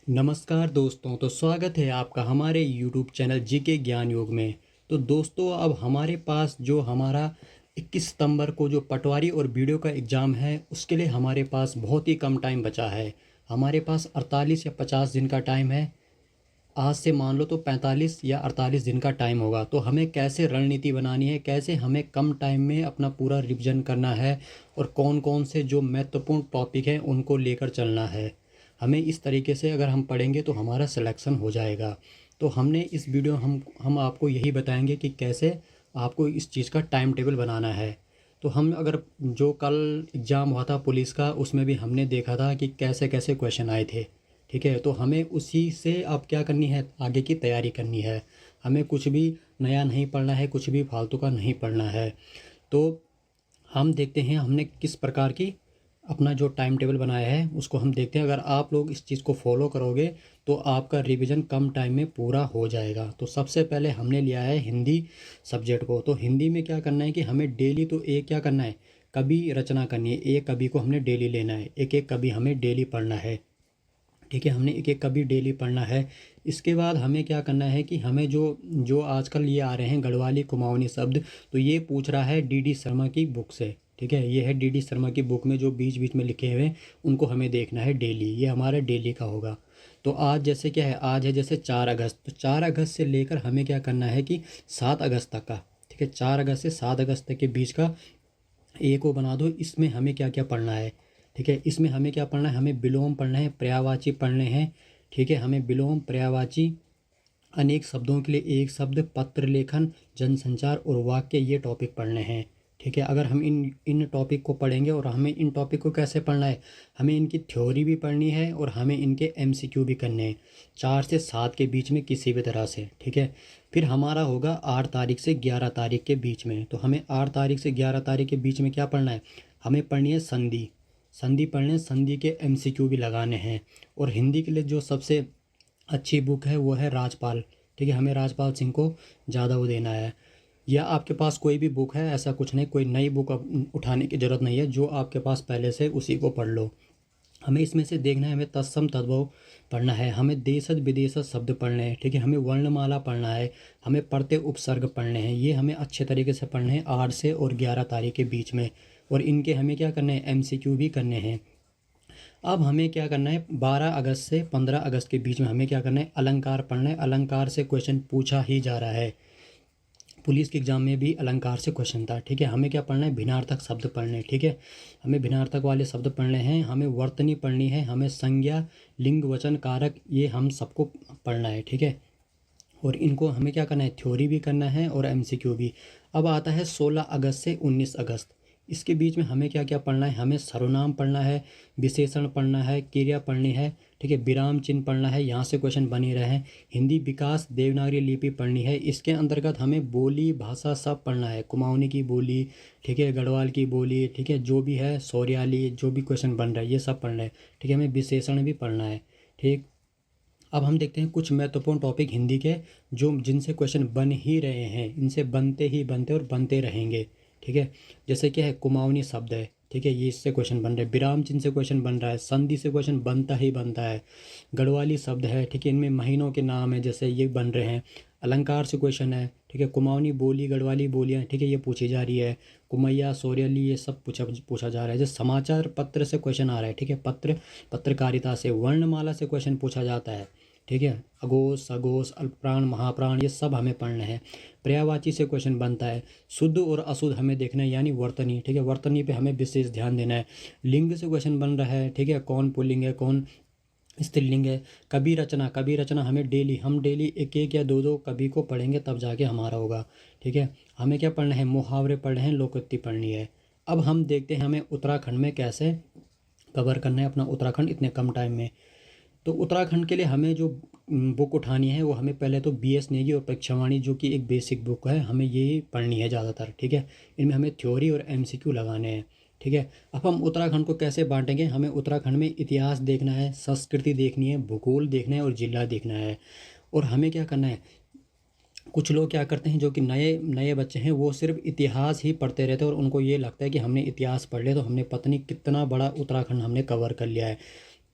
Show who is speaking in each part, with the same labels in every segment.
Speaker 1: नमस्कार दोस्तों, तो स्वागत है आपका हमारे यूट्यूब चैनल जीके ज्ञान योग में। तो दोस्तों, अब हमारे पास जो हमारा 21 सितंबर को जो पटवारी और वीडियो का एग्ज़ाम है, उसके लिए हमारे पास बहुत ही कम टाइम बचा है। हमारे पास 48 या 50 दिन का टाइम है। आज से मान लो तो 45 या 48 दिन का टाइम होगा। तो हमें कैसे रणनीति बनानी है, कैसे हमें कम टाइम में अपना पूरा रिवीजन करना है और कौन कौन से जो महत्वपूर्ण टॉपिक हैं उनको लेकर चलना है। हमें इस तरीके से अगर हम पढ़ेंगे तो हमारा सिलेक्शन हो जाएगा। तो हमने इस वीडियो हम आपको यही बताएंगे कि कैसे आपको इस चीज़ का टाइम टेबल बनाना है। तो हम अगर जो कल एग्ज़ाम हुआ था पुलिस का, उसमें भी हमने देखा था कि कैसे कैसे क्वेश्चन आए थे। ठीक है, तो हमें उसी से अब क्या करनी है, आगे की तैयारी करनी है। हमें कुछ भी नया नहीं पढ़ना है, कुछ भी फालतू का नहीं पढ़ना है। तो हम देखते हैं हमने किस प्रकार की अपना जो टाइम टेबल बनाया है उसको हम देखते हैं। अगर आप लोग इस चीज़ को फॉलो करोगे तो आपका रिवीजन कम टाइम में पूरा हो जाएगा। तो सबसे पहले हमने लिया है हिंदी सब्जेक्ट को। तो हिंदी में क्या करना है कि हमें डेली तो एक क्या करना है, कवि रचना करनी है। एक कवि को हमने डेली लेना है, एक एक कवि हमें डेली पढ़ना है। ठीक है, हमने एक एक कवि डेली पढ़ना है। इसके बाद हमें क्या करना है कि हमें जो जो आजकल ये आ रहे हैं गढ़वाली कुमाऊनी शब्द, तो ये पूछ रहा है डीडी शर्मा की बुक से। ठीक है, ये है डीडी शर्मा की बुक में जो बीच बीच में लिखे हुए हैं, उनको हमें देखना है डेली। ये हमारा डेली का होगा। तो आज जैसे क्या है, आज है जैसे 4 अगस्त। तो 4 अगस्त से लेकर हमें क्या करना है कि 7 अगस्त तक का। ठीक है, 4 अगस्त से 7 अगस्त तक के बीच का ए को बना दो। इसमें हमें क्या क्या पढ़ना है। ठीक है, इसमें हमें क्या पढ़ना है, हमें विलोम पढ़ना है, पर्यायवाची पढ़ने हैं। ठीक है, हमें विलोम, पर्यायवाची, अनेक शब्दों के लिए एक शब्द, पत्र लेखन, जनसंचार और वाक्य, ये टॉपिक पढ़ने हैं। ठीक है, अगर हम इन इन टॉपिक को पढ़ेंगे, और हमें इन टॉपिक को कैसे पढ़ना है, हमें इनकी थ्योरी भी पढ़नी है और हमें इनके एमसीक्यू भी करने हैं 4 से 7 के बीच में किसी भी तरह से। ठीक है, फिर हमारा होगा 8 तारीख से 11 तारीख के बीच में। तो हमें 8 तारीख से 11 तारीख के बीच में क्या पढ़ना है, हमें पढ़नी है संधि। संधि पढ़ने, संधि के एमसीक्यू भी लगाने हैं। और हिंदी के लिए जो सबसे अच्छी बुक है वो है राजपाल। ठीक है, हमें राजपाल सिंह को ज़्यादा वो देना है। या आपके पास कोई भी बुक है, ऐसा कुछ नहीं, कोई नई बुक अब उठाने की ज़रूरत नहीं है। जो आपके पास पहले से उसी को पढ़ लो। हमें इसमें से देखना है, हमें तत्सम तद्भव पढ़ना है, हमें देशज विदेशज शब्द पढ़ने हैं। ठीक है, हमें वर्णमाला पढ़ना है, हमें पढ़ते उपसर्ग पढ़ने हैं। ये हमें अच्छे तरीके से पढ़ने हैं 8 से और 11 तारीख के बीच में। और इनके हमें क्या करने हैं, एमसीक्यू भी करने हैं। अब हमें क्या करना है, 12 अगस्त से 15 अगस्त के बीच में हमें क्या करना है, अलंकार पढ़ना है। अलंकार से क्वेश्चन पूछा ही जा रहा है। पुलिस के एग्जाम में भी अलंकार से क्वेश्चन था। ठीक है, हमें क्या पढ़ना है, भिन्नार्थक शब्द पढ़ने हैं। ठीक है, हमें भिन्नार्थक वाले शब्द पढ़ने हैं, हमें वर्तनी पढ़नी है, हमें संज्ञा, लिंग, वचन, कारक, ये हम सबको पढ़ना है। ठीक है, और इनको हमें क्या करना है, थ्योरी भी करना है और एमसीक्यू भी। अब आता है 16 अगस्त से 19 अगस्त। इसके बीच में हमें क्या क्या पढ़ना है, हमें सर्वनाम पढ़ना है, विशेषण पढ़ना है, क्रिया पढ़नी है। ठीक है, विराम चिन्ह पढ़ना है, यहाँ से क्वेश्चन बने रहे हैं। हिंदी विकास, देवनागरी लिपि पढ़नी है। इसके अंतर्गत हमें बोली भाषा सब पढ़ना है, कुमाऊनी की बोली, ठीक है, गढ़वाल की बोली, ठीक है, जो भी है सौरियाली, जो भी क्वेश्चन बन रहा है ये सब पढ़ना है। ठीक है, हमें विशेषण भी पढ़ना है। ठीक, अब हम देखते हैं कुछ महत्वपूर्ण टॉपिक हिंदी के, जो जिनसे क्वेश्चन बन ही रहे हैं, इनसे बनते ही बनते और बनते रहेंगे। ठीक है, जैसे क्या है, कुमाऊनी शब्द है। ठीक है, ये इससे क्वेश्चन बन रहे हैं, विराम चिन्ह से क्वेश्चन बन रहा है, संधि से क्वेश्चन बनता ही बनता है। गढ़वाली शब्द है, ठीक है, इनमें महीनों के नाम है जैसे, ये बन रहे हैं। अलंकार से क्वेश्चन है। ठीक है, कुमाऊनी बोली, गढ़वाली बोलियाँ, ठीक है, ये पूछी जा रही है। कुमैया, सौरेली, ये सब पूछा जा रहा है। जैसे समाचार पत्र से क्वेश्चन आ रहा है। ठीक है, पत्रकारिता से, वर्णमाला से क्वेश्चन पूछा जाता है। ठीक है, अघोष, सघोष, अल्पप्राण, महाप्राण, ये सब हमें पढ़ना है। पर्यायवाची से क्वेश्चन बनता है। शुद्ध और अशुद्ध हमें देखना है, यानी वर्तनी। ठीक है, वर्तनी पे हमें विशेष ध्यान देना है। लिंग से क्वेश्चन बन रहा है। ठीक है, कौन पुल्लिंग है, कौन स्त्रीलिंग है। कवि रचना, कवि रचना हमें डेली, हम डेली एक एक या दो दो कवि को पढ़ेंगे तब जाके हमारा होगा। ठीक है, हमें क्या पढ़ना है, मुहावरे पढ़ने हैं, लोकोक्ति पढ़नी है। अब हम देखते हैं हमें उत्तराखंड में कैसे कवर करना है अपना उत्तराखंड इतने कम टाइम में। तो उत्तराखंड के लिए हमें जो बुक उठानी है वो हमें पहले तो बीएस नेगी और परीक्षावाणी, जो कि एक बेसिक बुक है, हमें ये पढ़नी है ज़्यादातर। ठीक है, इनमें हमें थ्योरी और एमसीक्यू लगाने हैं। ठीक है, अब हम उत्तराखंड को कैसे बांटेंगे, हमें उत्तराखंड में इतिहास देखना है, संस्कृति देखनी है, भूगोल देखना है और जिला देखना है। और हमें क्या करना है, कुछ लोग क्या करते हैं जो कि नए नए बच्चे हैं, वो सिर्फ इतिहास ही पढ़ते रहते हैं और उनको ये लगता है कि हमने इतिहास पढ़ लिया तो हमने पता नहीं कितना बड़ा उत्तराखंड हमने कवर कर लिया है।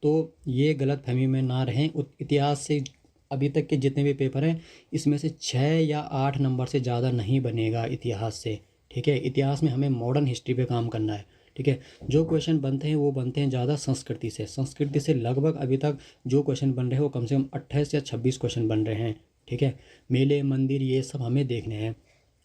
Speaker 1: तो ये गलतफहमी में ना रहें। इतिहास से अभी तक के जितने भी पेपर हैं इसमें से 6 या 8 नंबर से ज़्यादा नहीं बनेगा इतिहास से, ठीक है। इतिहास में हमें मॉडर्न हिस्ट्री पे काम करना है, ठीक है। जो क्वेश्चन बनते हैं वो बनते हैं ज़्यादा संस्कृति से लगभग अभी तक जो क्वेश्चन बन रहे हैं वो कम से कम 28 या 26 क्वेश्चन बन रहे हैं, ठीक है। मेले मंदिर ये सब हमें देखने हैं।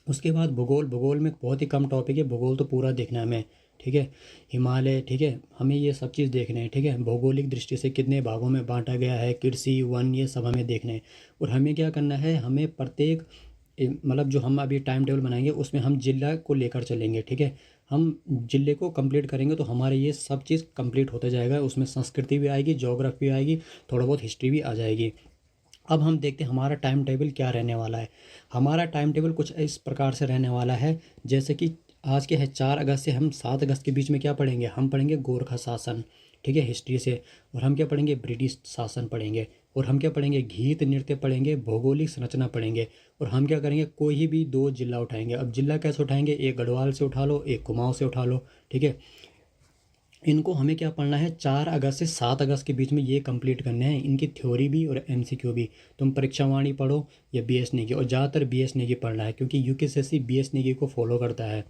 Speaker 1: उसके बाद भूगोल में बहुत ही कम टॉपिक है, भूगोल तो पूरा देखना है हमें, ठीक है। हिमालय, ठीक है, हमें ये सब चीज़ देखने हैं, ठीक है। भौगोलिक दृष्टि से कितने भागों में बांटा गया है, कृषि वन, ये सब हमें देखने हैं। और हमें क्या करना है, हमें प्रत्येक मतलब जो हम अभी टाइम टेबल बनाएंगे उसमें हम जिला को लेकर चलेंगे, ठीक है। हम जिले को कंप्लीट करेंगे तो हमारे ये सब चीज़ कंप्लीट होते जाएगा। उसमें संस्कृति भी आएगी, ज्योग्राफी आएगी, थोड़ा बहुत हिस्ट्री भी आ जाएगी। अब हम देखते हैं हमारा टाइम टेबल क्या रहने वाला है। हमारा टाइम टेबल कुछ इस प्रकार से रहने वाला है, जैसे कि आज के है 4 अगस्त से हम 7 अगस्त के बीच में क्या पढ़ेंगे, हम पढ़ेंगे गोरखा शासन, ठीक है, हिस्ट्री से। और हम क्या पढ़ेंगे, ब्रिटिश शासन पढ़ेंगे। और हम क्या पढ़ेंगे, गीत नृत्य पढ़ेंगे, भौगोलिक संरचना पढ़ेंगे। और हम क्या करेंगे, कोई भी 2 जिला उठाएंगे। अब जिला कैसे उठाएंगे, एक गढ़वाल से उठा लो, एक कुमाऊं से उठा लो, ठीक है। इनको हमें क्या पढ़ना है, 4 अगस्त से 7 अगस्त के बीच में ये कंप्लीट करने हैं, इनकी थ्योरी भी और एमसीक्यू भी। तुम परीक्षावाणी पढ़ो या बीएस नेगी, और ज़्यादातर बीएस नेगी पढ़ना है क्योंकि यूकेएससी बीएस नेगी को फॉलो करता है।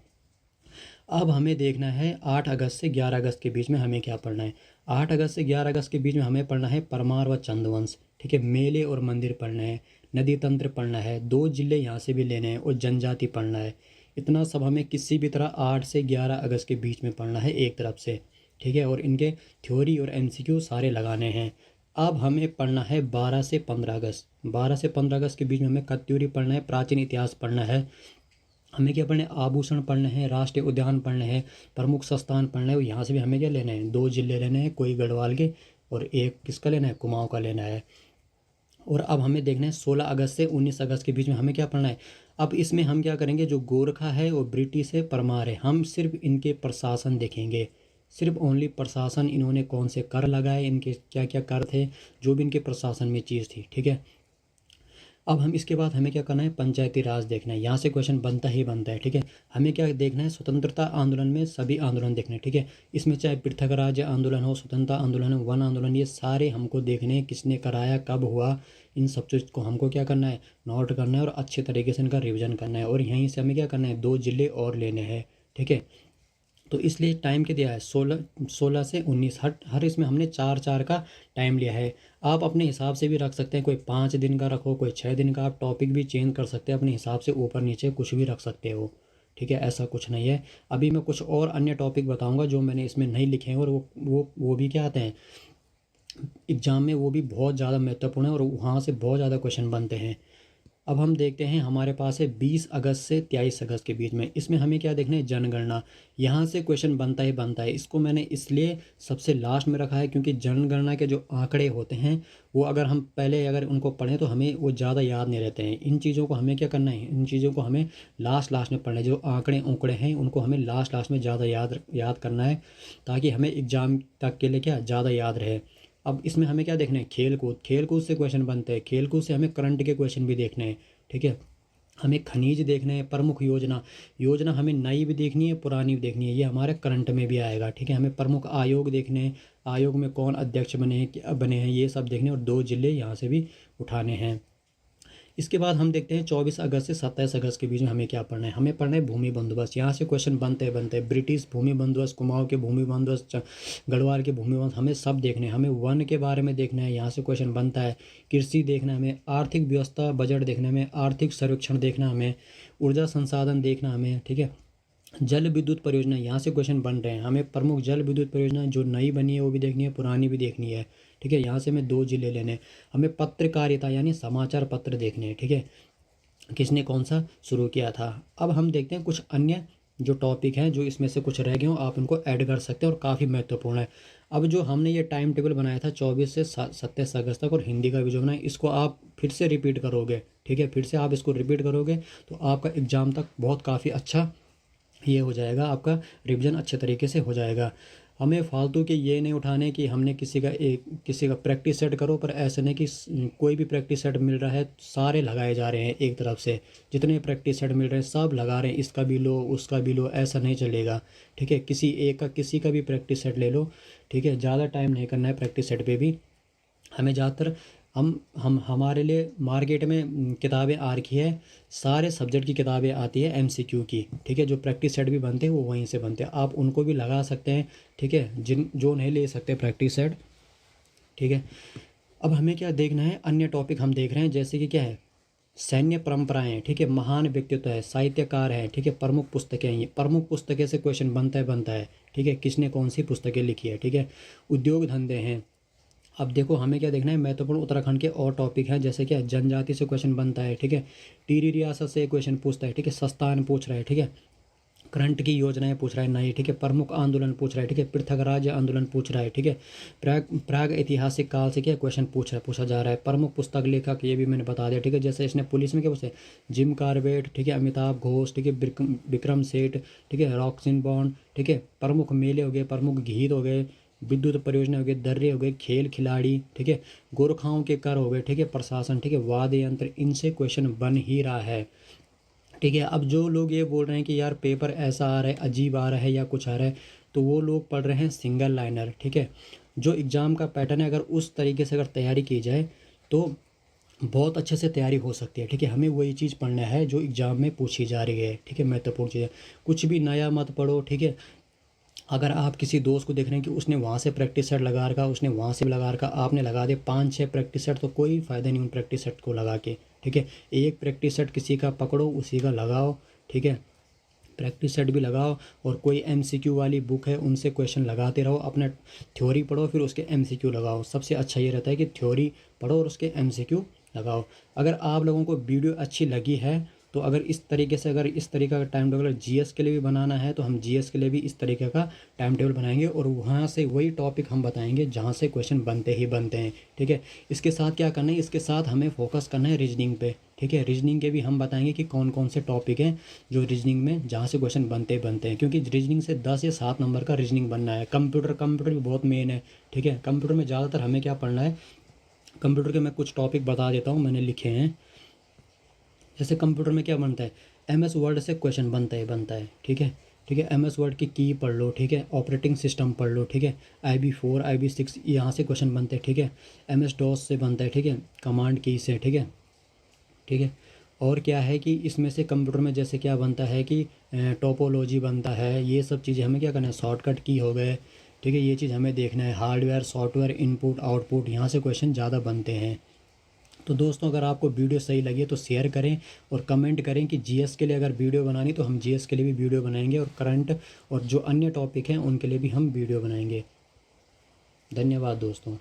Speaker 1: अब हमें देखना है 8 अगस्त से 11 अगस्त के बीच में हमें क्या पढ़ना है। 8 अगस्त से 11 अगस्त के बीच में हमें पढ़ना है परमार व चंदवंश, ठीक है। मेले और मंदिर पढ़ना है, नदी तंत्र पढ़ना है, 2 जिले यहाँ से भी लेने हैं, और जनजाति पढ़ना है। इतना सब हमें किसी भी तरह 8 से 11 अगस्त के बीच में पढ़ना है एक तरफ से, ठीक है। और इनके थ्योरी और एमसीक्यू सारे लगाने हैं। अब हमें पढ़ना है 12 से 15 अगस्त। 12 से 15 अगस्त के बीच में हमें कत्यूरी पढ़ना है, प्राचीन इतिहास पढ़ना है। हमें क्या पढ़ना है, आभूषण पढ़ने हैं, राष्ट्रीय उद्यान पढ़ने हैं, प्रमुख संस्थान पढ़ना है। और यहाँ से भी हमें क्या लेना है, 2 जिले लेने हैं, कोई गढ़वाल के और एक किसका लेना है, कुमाऊं का लेना है। और अब हमें देखना है 16 अगस्त से 19 अगस्त के बीच में हमें क्या पढ़ना है। अब इसमें हम क्या करेंगे, जो गोरखा है और ब्रिटिश है, परमार है, हम सिर्फ इनके प्रशासन देखेंगे, सिर्फ ओनली प्रशासन, इन्होंने कौन से कर लगाए, इनके क्या क्या कर थे, जो भी इनके प्रशासन में चीज़ थी, ठीक है। अब हम इसके बाद हमें क्या करना है, पंचायती राज देखना है। यहाँ से क्वेश्चन बनता ही बनता है, ठीक है। हमें क्या देखना है, स्वतंत्रता आंदोलन में सभी आंदोलन देखने हैं, ठीक है। इसमें चाहे पृथक राज्य आंदोलन हो, स्वतंत्रता आंदोलन हो, वन आंदोलन, ये सारे हमको देखने हैं, किसने कराया, कब हुआ, इन सब चीज़ को हमको क्या करना है, नोट करना है और अच्छे तरीके से इनका रिविजन करना है। और यहीं से हमें क्या करना है, 2 जिले और लेने हैं, ठीक है। तो इसलिए टाइम क्या दिया है, 16 से 19, हर इसमें हमने 4-4 का टाइम लिया है। आप अपने हिसाब से भी रख सकते हैं, कोई 5 दिन का रखो, कोई 6 दिन का, आप टॉपिक भी चेंज कर सकते हैं अपने हिसाब से, ऊपर नीचे कुछ भी रख सकते हो, ठीक है। ऐसा कुछ नहीं है। अभी मैं कुछ और अन्य टॉपिक बताऊंगा जो मैंने इसमें नहीं लिखे हैं, और वो भी क्या आते हैं एग्जाम में, वो भी बहुत ज़्यादा महत्वपूर्ण है और वहाँ से बहुत ज़्यादा क्वेश्चन बनते हैं। अब हम देखते हैं, हमारे पास है 20 अगस्त से 23 अगस्त के बीच में। इसमें हमें क्या देखना है, जनगणना। यहाँ से क्वेश्चन बनता ही बनता है। इसको मैंने इसलिए सबसे लास्ट में रखा है क्योंकि जनगणना के जो आंकड़े होते हैं वो अगर हम पहले अगर उनको पढ़ें तो हमें वो ज़्यादा याद नहीं रहते हैं। इन चीज़ों को हमें क्या करना है, इन चीज़ों को हमें लास्ट में पढ़ना है। जो आंकड़े उंकड़े हैं उनको हमें लास्ट में ज़्यादा याद करना है, ताकि हमें एग्ज़ाम तक के लिए क्या ज़्यादा याद रहे। अब इसमें हमें क्या देखना है, खेल कूद से क्वेश्चन बनते हैं, खेल कूद से हमें करंट के क्वेश्चन भी देखने हैं, ठीक है। हमें खनिज देखने हैं, प्रमुख योजना हमें नई भी देखनी है, पुरानी भी देखनी है, ये हमारे करंट में भी आएगा, ठीक है। हमें प्रमुख आयोग देखने हैं, आयोग में कौन अध्यक्ष बने हैं, क्या बने हैं, ये सब देखने हैं। और 2 जिले यहाँ से भी उठाने हैं। इसके बाद हम देखते हैं 24 अगस्त से 27 अगस्त के बीच में हमें क्या पढ़ना है। हमें पढ़ना है भूमि बंदोबस्त। यहाँ से क्वेश्चन बनते हैं, ब्रिटिश भूमि बंदोबस्त, कुमाऊं के भूमि बंदोबस्त, गढ़वाल के भूमि बंदोबस्त, हमें सब देखने हैं। हमें वन के बारे में देखना है, यहाँ से क्वेश्चन बनता है। कृषि देखना है हमें, आर्थिक व्यवस्था बजट देखना है हमें, आर्थिक सर्वेक्षण देखना हमें, ऊर्जा संसाधन देखना हमें, ठीक है। जल विद्युत परियोजना, यहाँ से क्वेश्चन बन रहे हैं। हमें प्रमुख जल विद्युत परियोजना जो नई बनी है वो भी देखनी है, पुरानी भी देखनी है, ठीक है। यहाँ से हमें 2 जिले लेने हैं। हमें पत्रकारिता यानी समाचार पत्र देखने हैं, ठीक है, किसने कौन सा शुरू किया था। अब हम देखते हैं कुछ अन्य जो टॉपिक हैं, जो इसमें से कुछ रह गए हो आप इनको ऐड कर सकते हैं और काफ़ी महत्वपूर्ण है। अब जो हमने ये टाइम टेबल बनाया था 24 से 27 अगस्त तक, और हिंदी का भी जो बनाया, इसको आप फिर से रिपीट करोगे, ठीक है। फिर से आप इसको रिपीट करोगे तो आपका एग्ज़ाम तक बहुत काफ़ी अच्छा ये हो जाएगा, आपका रिवीजन अच्छे तरीके से हो जाएगा। हमें फालतू के ये नहीं उठाने कि हमने किसी का प्रैक्टिस सेट करो, पर ऐसे नहीं कि कोई भी प्रैक्टिस सेट मिल रहा है सारे लगाए जा रहे हैं एक तरफ से। जितने प्रैक्टिस सेट मिल रहे हैं सब लगा रहे हैं, इसका भी लो उसका भी लो, ऐसा नहीं चलेगा। ठीक है, किसी का भी प्रैक्टिस सेट ले लो। ठीक है, ज़्यादा टाइम नहीं करना है प्रैक्टिस सेट पे भी। हमें ज़्यादातर हम हमारे लिए मार्केट में किताबें आ रखी है, सारे सब्जेक्ट की किताबें आती है एमसीक्यू की। ठीक है, जो प्रैक्टिस सेट भी बनते हैं वो वहीं से बनते हैं, आप उनको भी लगा सकते हैं। ठीक है, जो नहीं ले सकते प्रैक्टिस सेट। ठीक है, अब हमें क्या देखना है, अन्य टॉपिक हम देख रहे हैं जैसे कि क्या है, सैन्य परंपराएं। ठीक है, महान व्यक्तित्व है, साहित्यकार है। ठीक है, प्रमुख पुस्तकें हैं, ये प्रमुख पुस्तकें से क्वेश्चन बनता है। ठीक है, किसने कौन सी पुस्तकें लिखी है। ठीक है, उद्योग धंधे हैं। अब देखो हमें क्या देखना है, महत्वपूर्ण उत्तराखंड के और टॉपिक हैं जैसे कि जनजाति से क्वेश्चन बनता है। ठीक है, टिहरी रियासत से क्वेश्चन पूछता है। ठीक है, संस्थान पूछ रहा है। ठीक है, करंट की योजनाएं पूछ रहा है नई। ठीक है, प्रमुख आंदोलन पूछ रहा है। ठीक है, पृथक राज्य आंदोलन पूछ रहा है। ठीक है, प्राग ऐतिहासिक काल से क्या क्वेश्चन पूछा जा रहा है। प्रमुख पुस्तक लेखक ये भी मैंने बता दिया। ठीक है, जैसे इसने पुलिस में क्या पूछे, जिम कार्बेट। ठीक है, अमिताभ घोष। ठीक है, विक्रम सेठ। ठीक है, रॉक्सिन बॉन्ड। ठीक है, प्रमुख मेले हो गए, प्रमुख गीत हो गए, विद्युत परियोजना हो गई, दर्रे हो गए, खेल खिलाड़ी। ठीक है, गोरखाओं के कर हो गए। ठीक है, प्रशासन। ठीक है, वाद्य यंत्र, इनसे क्वेश्चन बन ही रहा है। ठीक है, अब जो लोग ये बोल रहे हैं कि यार पेपर ऐसा आ रहा है, अजीब आ रहा है या कुछ आ रहा है, तो वो लोग पढ़ रहे हैं सिंगल लाइनर। ठीक है, जो एग्ज़ाम का पैटर्न है अगर उस तरीके से अगर तैयारी की जाए तो बहुत अच्छे से तैयारी हो सकती है। ठीक है, हमें वही चीज़ पढ़ना है जो एग्ज़ाम में पूछी जा रही है। ठीक है, महत्वपूर्ण चीज़ है, कुछ भी नया मत पढ़ो। ठीक है, अगर आप किसी दोस्त को देख रहे हैं कि उसने वहाँ से प्रैक्टिस सेट लगा रखा, उसने वहाँ से भी लगा रखा, आपने लगा दे 5-6 प्रैक्टिस सेट, तो कोई फ़ायदा नहीं उन प्रैक्टिस सेट को लगा के। ठीक है, एक प्रैक्टिस सेट किसी का पकड़ो, उसी का लगाओ। ठीक है, प्रैक्टिस सेट भी लगाओ, और कोई एमसीक्यू वाली बुक है उनसे क्वेश्चन लगाते रहो। अपना थ्योरी पढ़ो फिर उसके एमसीक्यू लगाओ। सबसे अच्छा ये रहता है कि थ्योरी पढ़ो और उसके एमसीक्यू लगाओ। अगर आप लोगों को वीडियो अच्छी लगी है तो अगर इस तरीके का टाइम टेबल जीएस के लिए भी बनाना है तो हम जीएस के लिए भी इस तरीके का टाइम टेबल बनाएंगे, और वहाँ से वही टॉपिक हम बताएंगे जहाँ से क्वेश्चन बनते ही बनते हैं। ठीक है, इसके साथ क्या करना है, इसके साथ हमें फोकस करना है रीजनिंग पे। ठीक है, रीजनिंग के भी हम बताएंगे कि कौन कौन से टॉपिक हैं जो रीजनिंग में जहाँ से क्वेश्चन बनते हैं, क्योंकि रीजनिंग से 10 या 7 नंबर का रीजनिंग बनना है। कंप्यूटर भी बहुत मेन है। ठीक है, कंप्यूटर में ज़्यादातर हमें क्या पढ़ना है, कंप्यूटर के मैं कुछ टॉपिक बता देता हूँ, मैंने लिखे हैं। जैसे कंप्यूटर में क्या बनता है, एमएस वर्ड से क्वेश्चन बनता है। ठीक है, ठीक है, एमएस वर्ड की पढ़ लो। ठीक है, ऑपरेटिंग सिस्टम पढ़ लो। ठीक है, IB4 IB6 यहाँ से क्वेश्चन बनते हैं। ठीक है, MS DOS से बनता है। ठीक है, कमांड की से। ठीक है, ठीक है, और क्या है कि इसमें से कंप्यूटर में जैसे क्या बनता है कि टोपोलॉजी बनता है। ये सब चीज़ें हमें क्या करना है, शॉर्टकट की हो गए। ठीक है, ये चीज़ हमें देखना है, हार्डवेयर सॉफ्टवेयर इनपुट आउटपुट, यहाँ से क्वेश्चन ज़्यादा बनते हैं। तो दोस्तों अगर आपको वीडियो सही लगी है तो शेयर करें और कमेंट करें कि जीएस के लिए अगर वीडियो बनानी तो हम जीएस के लिए भी वीडियो बनाएंगे, और करंट और जो अन्य टॉपिक हैं उनके लिए भी हम वीडियो बनाएंगे। धन्यवाद दोस्तों।